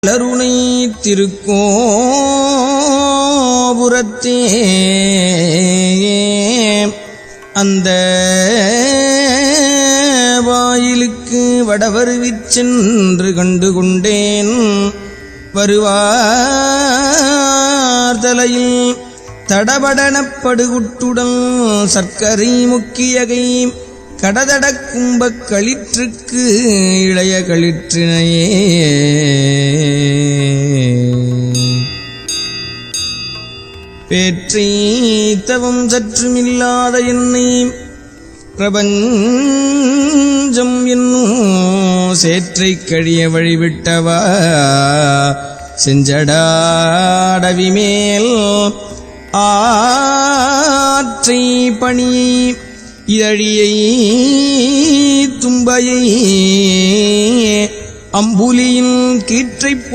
லருணை திருக்கோபுரத்தே அந்த வாயிலுக்கு வடவருவிச் சென்று கண்டு கொண்டேன். வருவார் தலையில் தடபடனப்படுகுட்டுடன் சர்க்கரை முக்கியகை கடதடக் கும்பக் களிற்றுக்கு இளைய களிற்றினையே பேற்றை தவம் சற்றுமில்லாத என்னை பிரபஞ்சம் என்னும் சேற்றை கழிய வழிவிட்டவா செஞ்சடாடவி மேல் ஆற்றை பணி இதழியை தும்பையை அம்புலியின் கீற்றைப்